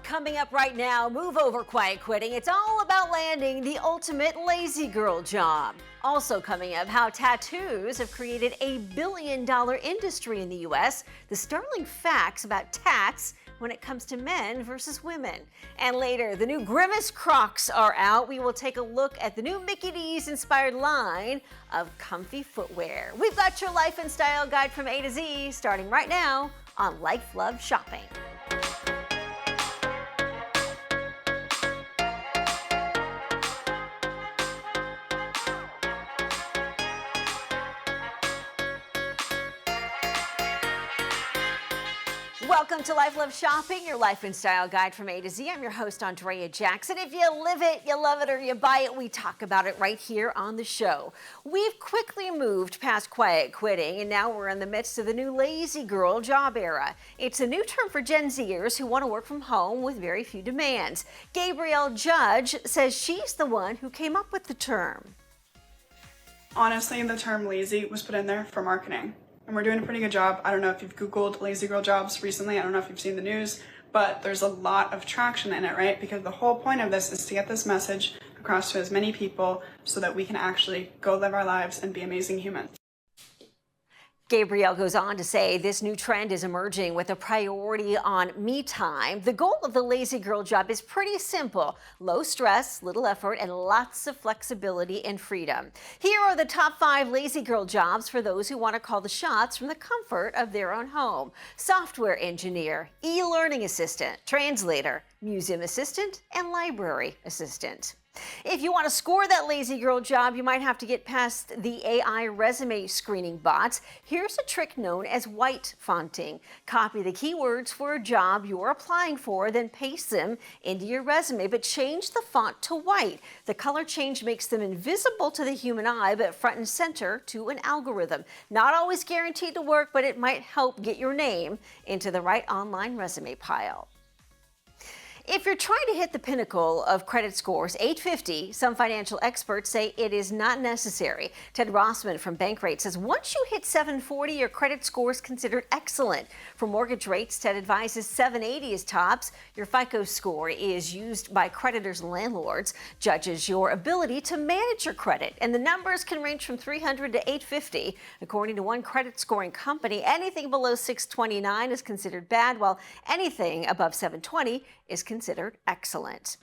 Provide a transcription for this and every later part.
Coming up right now, move over quiet quitting. It's all about landing the ultimate lazy girl job. Also coming up, how tattoos have created a billion-dollar industry in the U.S. The startling facts about tats when it comes to men versus women. And later, the new Grimace Crocs are out. We will take a look at the new Mickey D's inspired line of comfy footwear. We've got your life and style guide from A to Z, starting right now on Life Love Shopping. Welcome to Life Love Shopping, your life and style guide from A to Z. I'm your host, Andrea Jackson. If you live it, you love it, or you buy it, we talk about it right here on the show. We've quickly moved past quiet quitting, and now we're in the midst of the new lazy girl job era. It's a new term for Gen Zers who want to work from home with very few demands. Gabrielle Judge says she's the one who came up with the term. Honestly, the term lazy was put in there for marketing. And we're doing a pretty good job. I don't know if you've Googled lazy girl jobs recently. I don't know if you've seen the news, but there's a lot of traction in it, right? Because the whole point of this is to get this message across to as many people so that we can actually go live our lives and be amazing humans. Gabrielle goes on to say this new trend is emerging with a priority on me time. The goal of the lazy girl job is pretty simple: low stress, little effort, and lots of flexibility and freedom. Here are the top 5 lazy girl jobs for those who want to call the shots from the comfort of their own home: software engineer, e-learning assistant, translator, museum assistant, and library assistant. If you want to score that lazy girl job, you might have to get past the AI resume screening bots. Here's a trick known as white fonting. Copy the keywords for a job you're applying for, then paste them into your resume, but change the font to white. The color change makes them invisible to the human eye, but front and center to an algorithm. Not always guaranteed to work, but it might help get your name into the right online resume pile. If you're trying to hit the pinnacle of credit scores, 850, some financial experts say it is not necessary. Ted Rossman from Bankrate says once you hit 740, your credit score is considered excellent. For mortgage rates, Ted advises 780 is tops. Your FICO score is used by creditors and landlords, judges your ability to manage your credit, and the numbers can range from 300 to 850. According to one credit scoring company, anything below 629 is considered bad, while anything above 720 is considered excellent.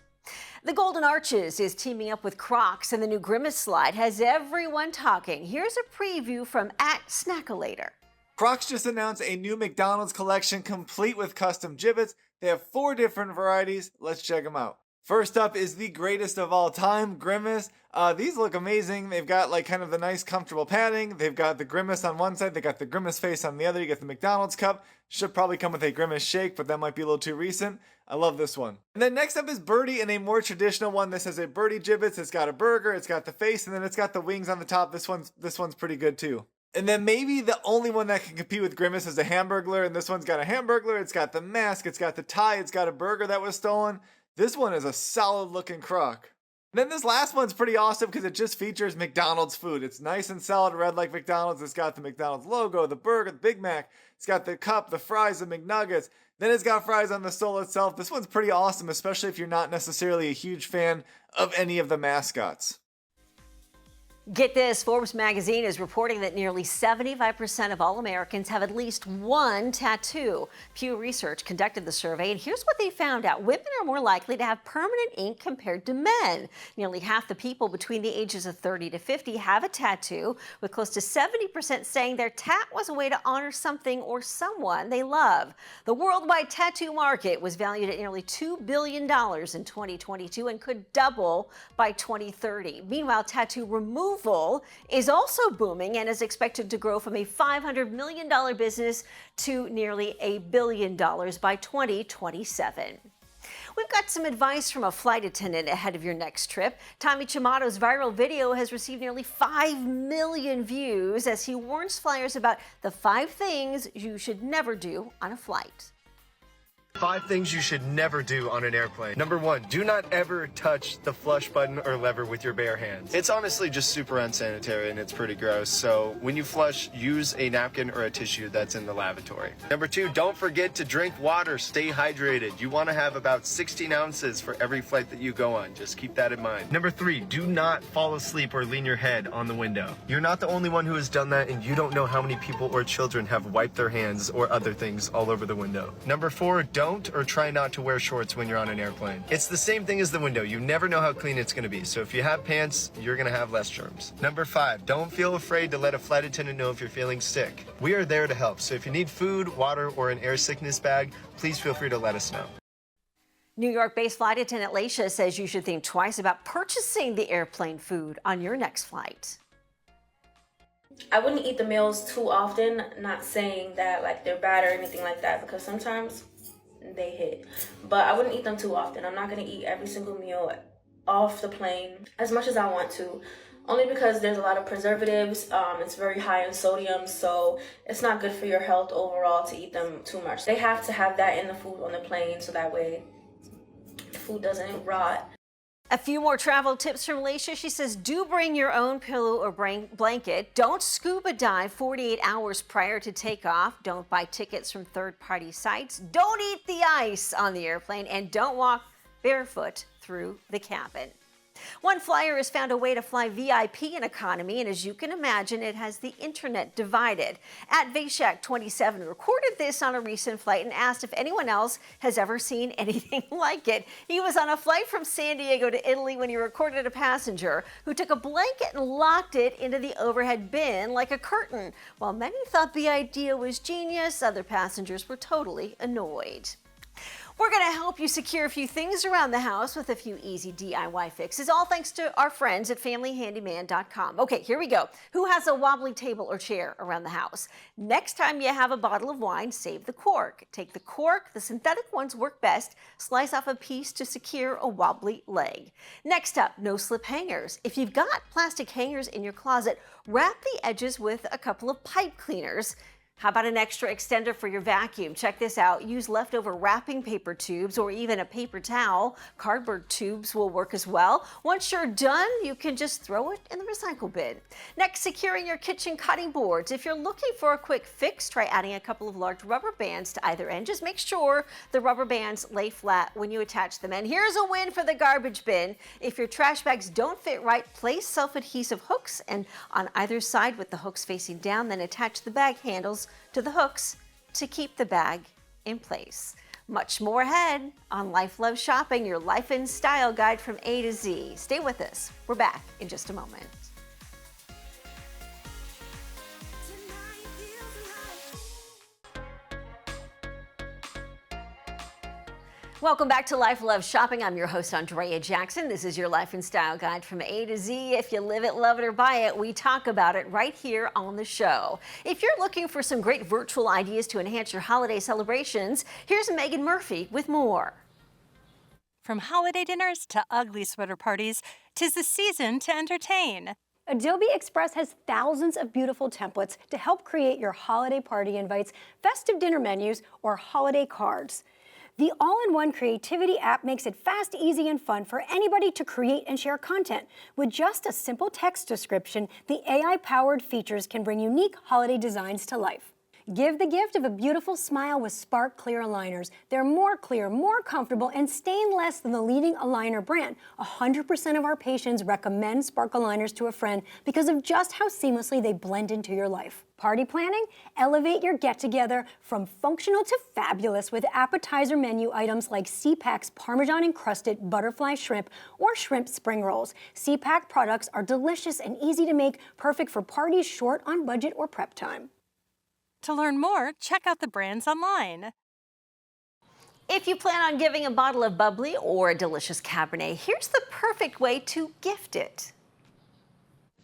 The Golden Arches is teaming up with Crocs, and the new Grimace slide has everyone talking. Here's a preview from @Snackalator. Crocs just announced a new McDonald's collection complete with custom gibbets. They have 4 different varieties. Let's check them out. First up is the greatest of all time, Grimace. These look amazing. They've got like kind of the nice comfortable padding. They've got the Grimace on one side. They got the Grimace face on the other. You get the McDonald's cup. Should probably come with a Grimace shake, but that might be a little too recent. I love this one. And then next up is Birdie, and a more traditional one. This has a Birdie gibbets. It's got a burger. It's got the face, and then it's got the wings on the top. This one's pretty good too. And then maybe the only one that can compete with Grimace is a Hamburglar, and this one's got a Hamburglar. It's got the mask. It's got the tie. It's got a burger that was stolen. This one is a solid looking Croc. And then this last one's pretty awesome because it just features McDonald's food. It's nice and solid red like McDonald's. It's got the McDonald's logo, the burger, the Big Mac. It's got the cup, the fries, the McNuggets. Then it's got fries on the sole itself. This one's pretty awesome, especially if you're not necessarily a huge fan of any of the mascots. Get this, Forbes magazine is reporting that nearly 75% of all Americans have at least one tattoo. Pew Research conducted the survey, and here's what they found out. Women are more likely to have permanent ink compared to men. Nearly half the people between the ages of 30 to 50 have a tattoo, with close to 70% saying their tat was a way to honor something or someone they love. The worldwide tattoo market was valued at nearly $2 billion in 2022 and could double by 2030. Meanwhile, tattoo removal is also booming and is expected to grow from a $500 million business to nearly $1 billion by 2027. We've got some advice from a flight attendant ahead of your next trip. Tommy Chimato's viral video has received nearly 5 million views as he warns flyers about the 5 things you should never do on a flight. 5 things you should never do on an airplane. Number 1, do not ever touch the flush button or lever with your bare hands. It's honestly just super unsanitary and it's pretty gross, so when you flush, use a napkin or a tissue that's in the lavatory. Number 2, don't forget to drink water. Stay hydrated. You want to have about 16 ounces for every flight that you go on. Just keep that in mind. Number 3, do not fall asleep or lean your head on the window. You're not the only one who has done that, and you don't know how many people or children have wiped their hands or other things all over the window. Number 4, don't or try not to wear shorts when you're on an airplane. It's the same thing as the window. You never know how clean it's going to be. So if you have pants, you're going to have less germs. Number 5, don't feel afraid to let a flight attendant know if you're feeling sick. We are there to help. So if you need food, water, or an air sickness bag, please feel free to let us know. New York-based flight attendant Laisha says you should think twice about purchasing the airplane food on your next flight. I wouldn't eat the meals too often, not saying that like they're bad or anything like that, because sometimes they hit, but I wouldn't eat them too often. I'm not going to eat every single meal off the plane as much as I want to, only because there's a lot of preservatives. It's very high in sodium, so it's not good for your health overall to eat them too much. They have to have that in the food on the plane so that way the food doesn't rot. A few more travel tips from Laisha. She says, do bring your own pillow or blanket. Don't scuba dive 48 hours prior to takeoff. Don't buy tickets from third-party sites. Don't eat the ice on the airplane. And don't walk barefoot through the cabin. One flyer has found a way to fly VIP in economy, and as you can imagine, it has the internet divided. At Vaishak27 recorded this on a recent flight and asked if anyone else has ever seen anything like it. He was on a flight from San Diego to Italy when he recorded a passenger who took a blanket and locked it into the overhead bin like a curtain. While many thought the idea was genius, other passengers were totally annoyed. We're going to help you secure a few things around the house with a few easy DIY fixes, all thanks to our friends at FamilyHandyman.com. Okay, here we go. Who has a wobbly table or chair around the house? Next time you have a bottle of wine, save the cork. Take the cork, the synthetic ones work best, slice off a piece to secure a wobbly leg. Next up, no slip hangers. If you've got plastic hangers in your closet, wrap the edges with a couple of pipe cleaners. How about an extra extender for your vacuum? Check this out. Use leftover wrapping paper tubes or even a paper towel. Cardboard tubes will work as well. Once you're done, you can just throw it in the recycle bin. Next, securing your kitchen cutting boards. If you're looking for a quick fix, try adding a couple of large rubber bands to either end. Just make sure the rubber bands lay flat when you attach them. And here's a win for the garbage bin. If your trash bags don't fit right, place self-adhesive hooks and on either side with the hooks facing down, then attach the bag handles to the hooks to keep the bag in place. Much more ahead on Life Love Shopping, your life and style guide from A to Z. Stay with us. We're back in just a moment. Welcome back to Life Love Shopping. I'm your host, Andrea Jackson. This is your life and style guide from A to Z. If you live it, love it, or buy it, we talk about it right here on the show. If you're looking for some great virtual ideas to enhance your holiday celebrations, here's Megan Murphy with more. From holiday dinners to ugly sweater parties, 'tis the season to entertain. Adobe Express has thousands of beautiful templates to help create your holiday party invites, festive dinner menus, or holiday cards. The all-in-one creativity app makes it fast, easy, and fun for anybody to create and share content. With just a simple text description, the AI-powered features can bring unique holiday designs to life. Give the gift of a beautiful smile with Spark Clear aligners. They're more clear, more comfortable, and stain less than the leading aligner brand. 100% of our patients recommend Spark aligners to a friend because of just how seamlessly they blend into your life. Party planning? Elevate your get-together from functional to fabulous with appetizer menu items like CPAC's Parmesan-encrusted butterfly shrimp or shrimp spring rolls. CPAC products are delicious and easy to make, perfect for parties short on budget or prep time. To learn more, check out the brands online. If you plan on giving a bottle of bubbly or a delicious Cabernet, here's the perfect way to gift it.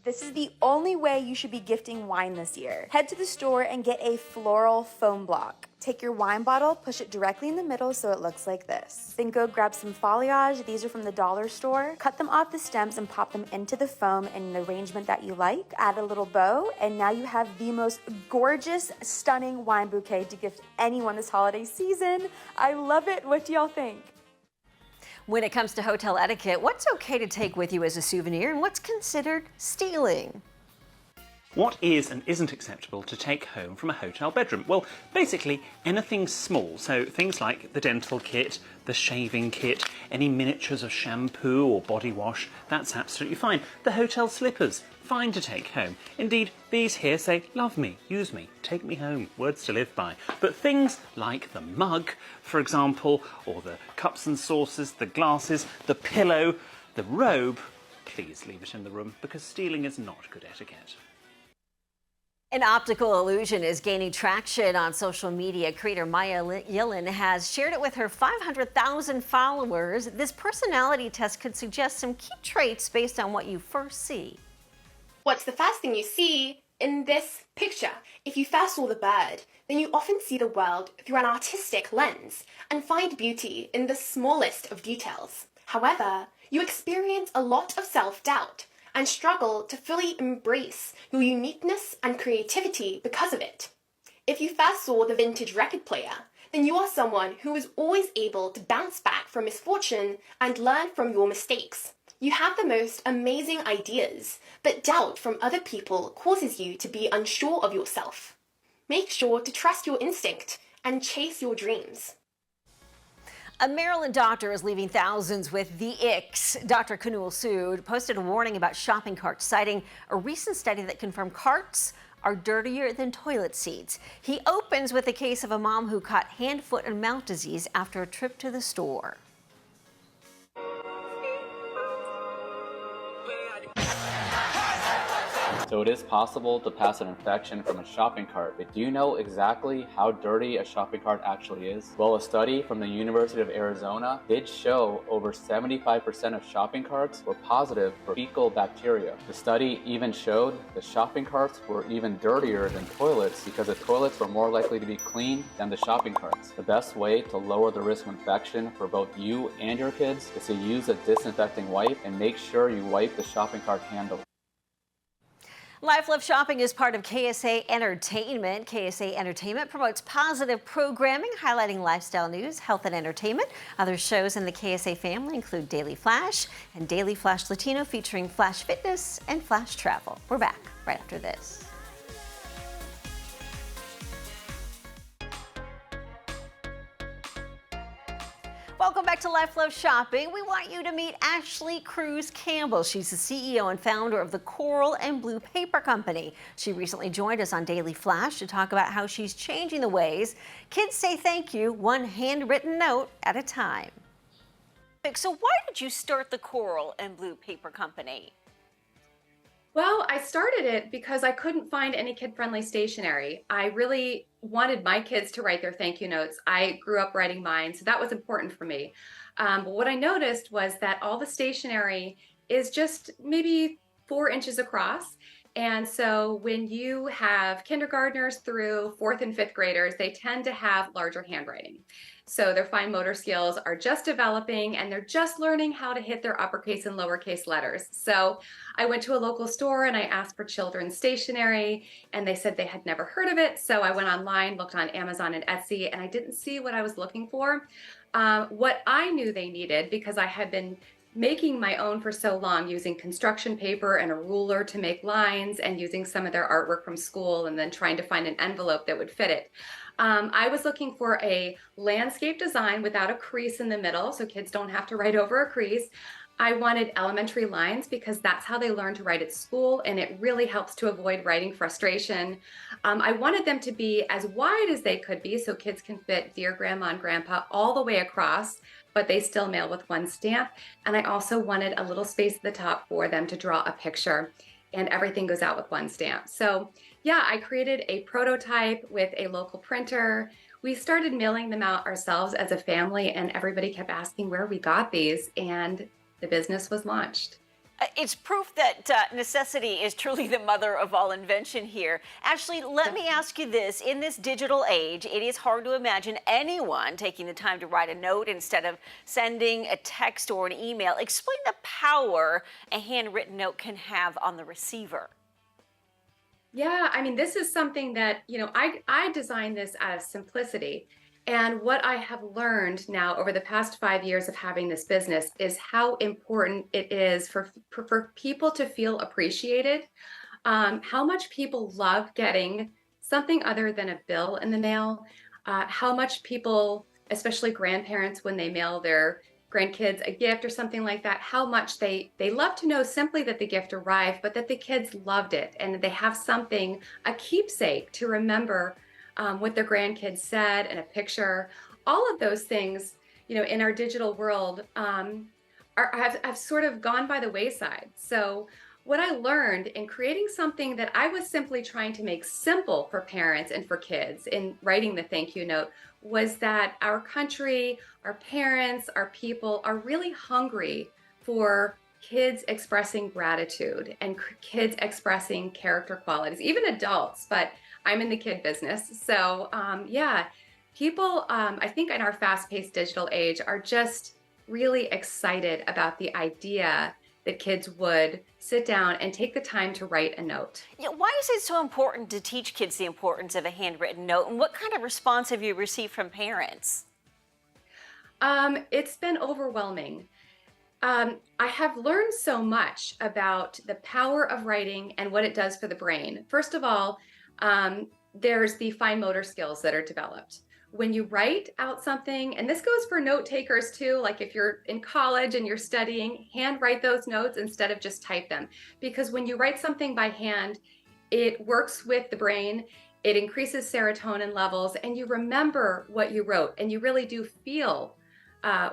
This is the only way you should be gifting wine this year. Head to the store and get a floral foam block. Take your wine bottle, push it directly in the middle so it looks like this. Then go grab some foliage. These are from the dollar store. Cut them off the stems and pop them into the foam in an arrangement that you like. Add a little bow, and now you have the most gorgeous, stunning wine bouquet to gift anyone this holiday season. I love it. What do y'all think? When it comes to hotel etiquette, what's okay to take with you as a souvenir and what's considered stealing? What is and isn't acceptable to take home from a hotel bedroom? Well, basically anything small, so things like the dental kit, the shaving kit, any miniatures of shampoo or body wash, that's absolutely fine. The hotel slippers, fine to take home. Indeed, these here say, love me, use me, take me home, words to live by. But things like the mug, for example, or the cups and saucers, the glasses, the pillow, the robe, please leave it in the room because stealing is not good etiquette. An optical illusion is gaining traction on social media. Creator Maya Yellen has shared it with her 500,000 followers. This personality test could suggest some key traits based on what you first see. What's the first thing you see in this picture? If you first saw the bird, then you often see the world through an artistic lens and find beauty in the smallest of details. However, you experience a lot of self-doubt and struggle to fully embrace your uniqueness and creativity because of it. If you first saw the vintage record player, then you are someone who is always able to bounce back from misfortune and learn from your mistakes. You have the most amazing ideas, but doubt from other people causes you to be unsure of yourself. Make sure to trust your instinct and chase your dreams. A Maryland doctor is leaving thousands with the icks. Dr. Kunal Sood posted a warning about shopping carts, citing a recent study that confirmed carts are dirtier than toilet seats. He opens with a case of a mom who caught hand, foot, and mouth disease after a trip to the store. So it is possible to pass an infection from a shopping cart, but do you know exactly how dirty a shopping cart actually is? Well, a study from the University of Arizona did show over 75% of shopping carts were positive for fecal bacteria. The study even showed the shopping carts were even dirtier than toilets because the toilets were more likely to be clean than the shopping carts. The best way to lower the risk of infection for both you and your kids is to use a disinfecting wipe and make sure you wipe the shopping cart handle. Life Love Shopping is part of KSA Entertainment. KSA Entertainment promotes positive programming, highlighting lifestyle news, health, and entertainment. Other shows in the KSA family include Daily Flash and Daily Flash Latino, featuring Flash Fitness and Flash Travel. We're back right after this. Welcome back to Life Love Shopping. We want you to meet Ashley Cruz Campbell. She's the CEO and founder of the Coral and Blue Paper Company. She recently joined us on Daily Flash to talk about how she's changing the ways kids say thank you, one handwritten note at a time. So why did you start the Coral and Blue Paper Company? Well, I started it because I couldn't find any kid-friendly stationery. I really wanted my kids to write their thank you notes. I grew up writing mine, so that was important for me. But what I noticed was that all the stationery is just maybe 4 inches across. And so when you have kindergartners through 4th and 5th graders, they tend to have larger handwriting. So their fine motor skills are just developing and they're just learning how to hit their uppercase and lowercase letters. So I went to a local store and I asked for children's stationery and they said they had never heard of it. So I went online, looked on Amazon and Etsy, and I didn't see what I was looking for. What I knew they needed, because I had been making my own for so long using construction paper and a ruler to make lines and using some of their artwork from school and then trying to find an envelope that would fit it. I was looking for a landscape design without a crease in the middle, so kids don't have to write over a crease. I wanted elementary lines because that's how they learn to write at school, and it really helps to avoid writing frustration. I wanted them to be as wide as they could be so kids can fit Dear Grandma and Grandpa all the way across, but they still mail with one stamp. And I also wanted a little space at the top for them to draw a picture, and everything goes out with one stamp. So yeah, I created a prototype with a local printer. We started mailing them out ourselves as a family, and everybody kept asking where we got these, and the business was launched. It's proof that necessity is truly the mother of all invention here. Ashley, let me ask you this. In this digital age, it is hard to imagine anyone taking the time to write a note instead of sending a text or an email. Explain the power a handwritten note can have on the receiver. Yeah, I mean, this is something that, I designed this out of simplicity. And what I have learned now over the past 5 years of having this business is how important it is for people to feel appreciated, how much people love getting something other than a bill in the mail, how much people, especially grandparents, when they mail their grandkids a gift or something like that, how much they love to know simply that the gift arrived, but that the kids loved it and that they have something, a keepsake to remember what their grandkids said and a picture. All of those things, in our digital world have sort of gone by the wayside. So what I learned in creating something that I was simply trying to make simple for parents and for kids in writing the thank you note was that our country, our parents, our people are really hungry for kids expressing gratitude and kids expressing character qualities, even adults, but I'm in the kid business. So people, I think in our fast-paced digital age are just really excited about the idea that kids would sit down and take the time to write a note. Yeah, why is it so important to teach kids the importance of a handwritten note? And what kind of response have you received from parents? It's been overwhelming. I have learned so much about the power of writing and what it does for the brain. First of all, there's the fine motor skills that are developed. When you write out something, and this goes for note takers too, like if you're in college and you're studying, hand write those notes instead of just type them. Because when you write something by hand, it works with the brain, it increases serotonin levels, and you remember what you wrote, and you really do feel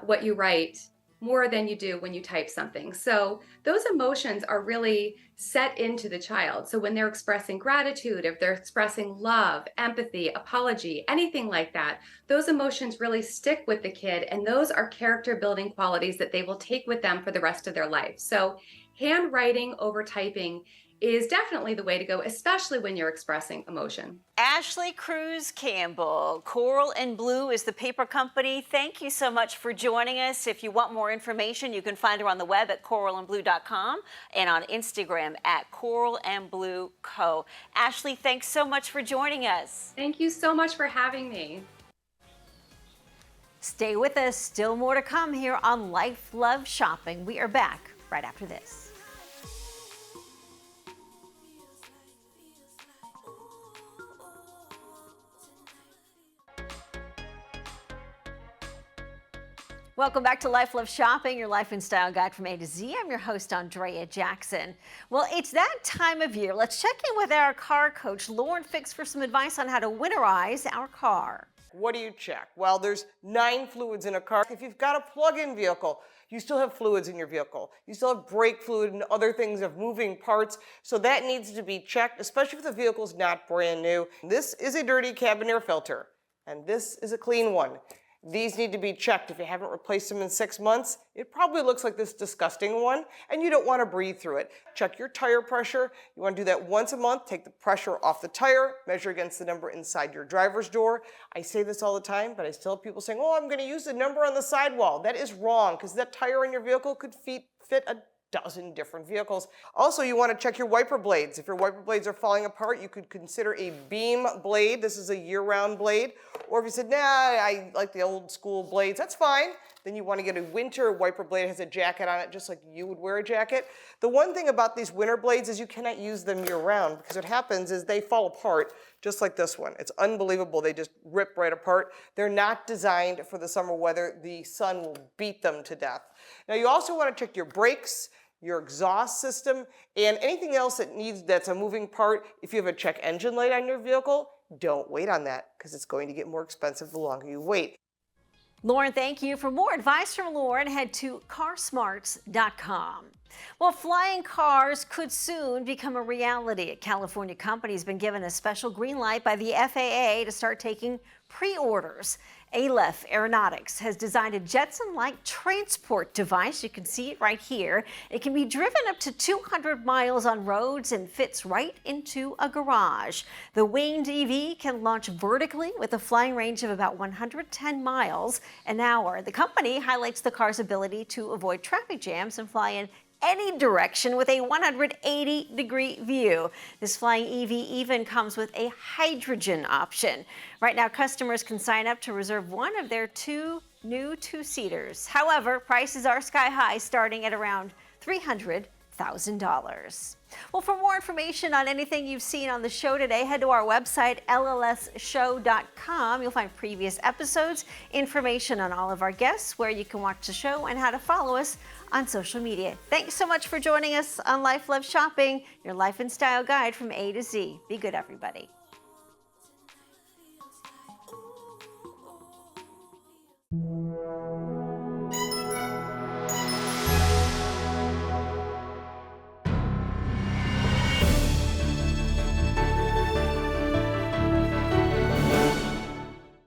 what you write more than you do when you type something. So those emotions are really set into the child. So when they're expressing gratitude, if they're expressing love, empathy, apology, anything like that, those emotions really stick with the kid. And those are character building qualities that they will take with them for the rest of their life. So handwriting over typing is definitely the way to go, especially when you're expressing emotion. Ashley Cruz Campbell, Coral and Blue is the paper company. Thank you so much for joining us. If you want more information, you can find her on the web at coralandblue.com and on Instagram at coralandblueco. Ashley, thanks so much for joining us. Thank you so much for having me. Stay with us. Still more to come here on Life Love Shopping. We are back right after this. Welcome back to Life Love Shopping, your life and style guide from A to Z. I'm your host, Andrea Jackson. Well, it's that time of year. Let's check in with our car coach, Lauren Fix, for some advice on how to winterize our car. What do you check? Well, there's 9 fluids in a car. If you've got a plug-in vehicle, you still have fluids in your vehicle. You still have brake fluid and other things of moving parts, so that needs to be checked, especially if the vehicle's not brand new. This is a dirty cabin air filter, and this is a clean one. These need to be checked. If you haven't replaced them in 6 months, it probably looks like this disgusting one, and you don't want to breathe through it. Check your tire pressure. You want to do that once a month. Take the pressure off the tire, measure against the number inside your driver's door. I say this all the time, but I still have people saying, oh, I'm going to use the number on the sidewall. That is wrong, because that tire in your vehicle could fit a dozen different vehicles. Also, you want to check your wiper blades. If your wiper blades are falling apart, you could consider a beam blade. This is a year-round blade. Or if you said, nah, I like the old school blades, that's fine. Then you want to get a winter wiper blade. It has a jacket on it, just like you would wear a jacket. The one thing about these winter blades is you cannot use them year-round, because what happens is they fall apart, just like this one. It's unbelievable. They just rip right apart. They're not designed for the summer weather. The sun will beat them to death. Now, you also want to check your brakes, your exhaust system, and anything else that's a moving part. If you have a check engine light on your vehicle, don't wait on that, because it's going to get more expensive the longer you wait. Lauren, thank you. For more advice from Lauren, head to carsmarts.com. Well, flying cars could soon become a reality. A California company has been given a special green light by the FAA to start taking pre-orders. Aleph Aeronautics has designed a Jetson-like transport device. You can see it right here. It can be driven up to 200 miles on roads and fits right into a garage. The winged EV can launch vertically with a flying range of about 110 miles an hour. The company highlights the car's ability to avoid traffic jams and fly in any direction with a 180-degree view. This flying EV even comes with a hydrogen option. Right now, customers can sign up to reserve one of their two new two-seaters. However, prices are sky high, starting at around $300,000. Well, for more information on anything you've seen on the show today, head to our website, llsshow.com. You'll find previous episodes, information on all of our guests, where you can watch the show, and how to follow us on social media. Thanks so much for joining us on Life Love Shopping, your life and style guide from A to Z. Be good, everybody.